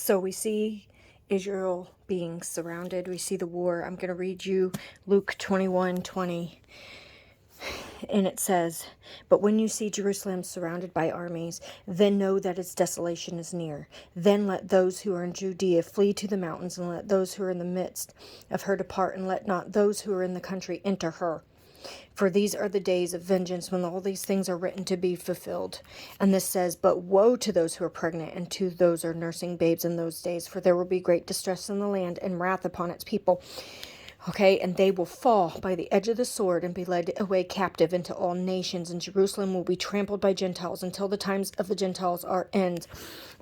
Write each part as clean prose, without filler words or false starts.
So we see Israel being surrounded. We see the war. I'm going to read you Luke 21:20. And it says, "But when you see Jerusalem surrounded by armies, then know that its desolation is near. Then let those who are in Judea flee to the mountains, and let those who are in the midst of her depart, and let not those who are in the country enter her. For these are the days of vengeance, when all these things are written to be fulfilled." And this says, "But woe to those who are pregnant, and to those who are nursing babes in those days, for there will be great distress in the land, and wrath upon its people. Okay, and they will fall by the edge of the sword and be led away captive into all nations, and Jerusalem will be trampled by Gentiles until the times of the Gentiles are end."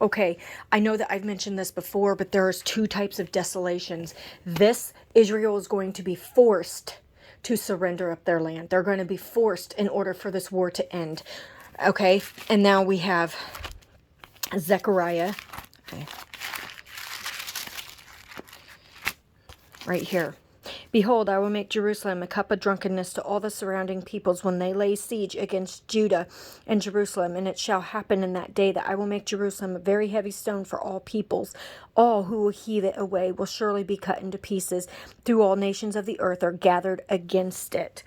Okay, I know that I've mentioned this before, but there's two types of desolations. This, Israel is going to be forced to surrender up their land. They're going to be forced in order for this war to end. Okay, and now we have Zechariah. Okay. Right here. "Behold, I will make Jerusalem a cup of drunkenness to all the surrounding peoples when they lay siege against Judah and Jerusalem. And it shall happen in that day that I will make Jerusalem a very heavy stone for all peoples. All who will heave it away will surely be cut into pieces. Through all nations of the earth are gathered against it."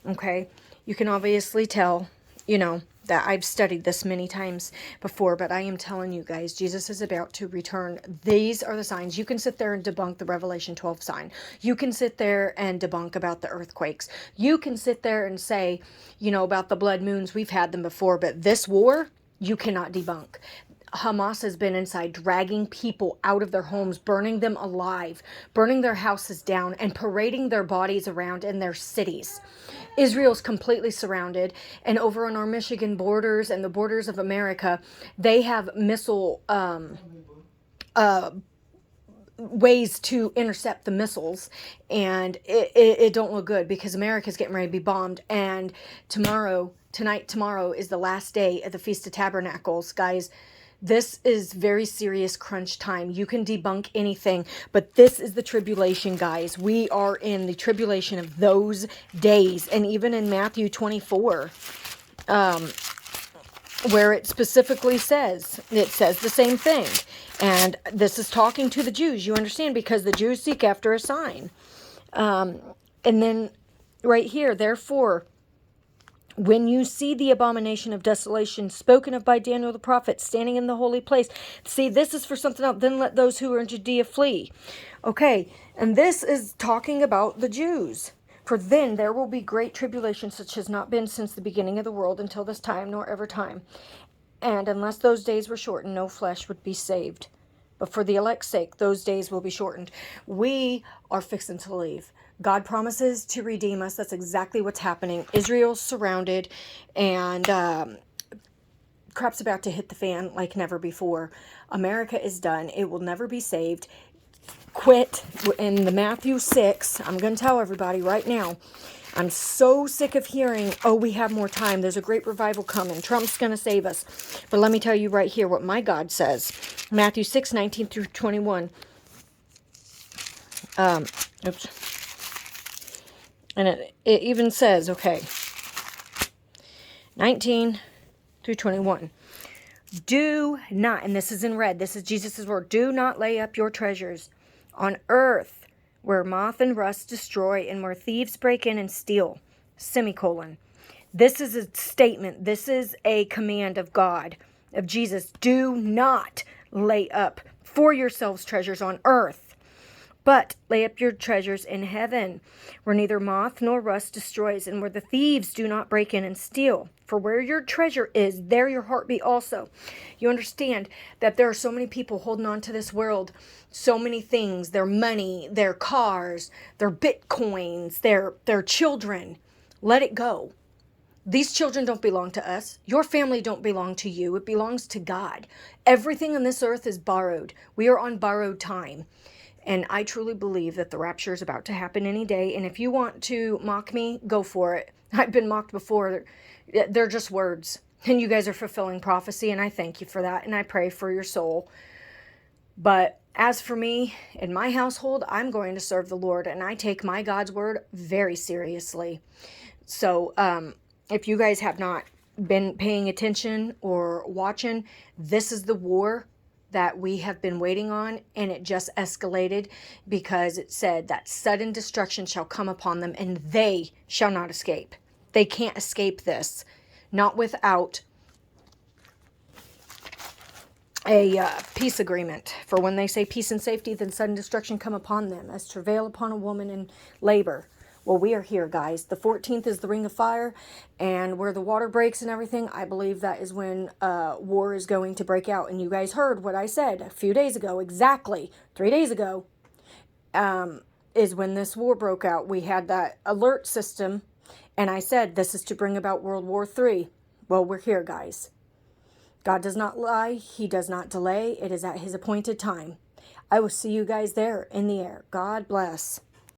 Okay, you can obviously tell, that I've studied this many times before, but I am telling you guys, Jesus is about to return. These are the signs. You can sit there and debunk the Revelation 12 sign. You can sit there and debunk about the earthquakes. You can sit there and say, about the blood moons. We've had them before, but this war, you cannot debunk. Hamas has been inside, dragging people out of their homes, burning them alive, burning their houses down, and parading their bodies around in their cities. Israel's completely surrounded, and over on our Michigan borders and the borders of America, they have missile ways to intercept the missiles, and it don't look good, because America's getting ready to be bombed. And tomorrow is the last day of the Feast of Tabernacles, guys. This is very serious crunch time. You can debunk anything, but this is the tribulation, guys. We are in the tribulation of those days. And even in Matthew 24, where it specifically says the same thing. And this is talking to the Jews, you understand, because the Jews seek after a sign. And then right here, "Therefore, when you see the abomination of desolation spoken of by Daniel the prophet standing in the holy place." See, this is for something else. "Then let those who are in Judea flee." Okay, and this is talking about the Jews. "For then there will be great tribulation, such as not been since the beginning of the world until this time, nor ever time. And unless those days were shortened, no flesh would be saved. But for the elect's sake, those days will be shortened." We are fixing to leave. God promises to redeem us. That's exactly what's happening. Israel's surrounded, and crap's about to hit the fan like never before. America is done. It will never be saved. Quit. In the Matthew 6, I'm going to tell everybody right now, I'm so sick of hearing, "Oh, we have more time. There's a great revival coming. Trump's going to save us." But let me tell you right here what my God says. Matthew 6:19 through 21. Oops. And it even says, okay, 19 through 21. "Do not," and this is in red, this is Jesus' word, "do not lay up your treasures on earth, where moth and rust destroy, and where thieves break in and steal." Semicolon. This is a statement. This is a command of God, of Jesus. Do not lay up for yourselves treasures on earth, but lay up your treasures in heaven, where neither moth nor rust destroys, and where the thieves do not break in and steal. For where your treasure is, there your heart be also. You understand that there are so many people holding on to this world, so many things, their money, their cars, their bitcoins, their children. Let it go. These children don't belong to us. Your family don't belong to you. It belongs to God. Everything on this earth is borrowed. We are on borrowed time. And I truly believe that the rapture is about to happen any day. And if you want to mock me, go for it. I've been mocked before. They're just words. And you guys are fulfilling prophecy, and I thank you for that. And I pray for your soul. But as for me, in my household, I'm going to serve the Lord. And I take my God's word very seriously. So if you guys have not been paying attention or watching, this is the war that we have been waiting on, and it just escalated because it said that sudden destruction shall come upon them and they shall not escape. They can't escape this, not without a peace agreement. For when they say peace and safety, then sudden destruction come upon them, as travail upon a woman in labor. Well, we are here, guys. The 14th is the ring of fire, and where the water breaks and everything, I believe that is when war is going to break out. And you guys heard what I said a few days ago, exactly 3 days ago, is when this war broke out. We had that alert system, and I said this is to bring about World War III. Well, we're here, guys. God does not lie. He does not delay. It is at his appointed time. I will see you guys there in the air. God bless.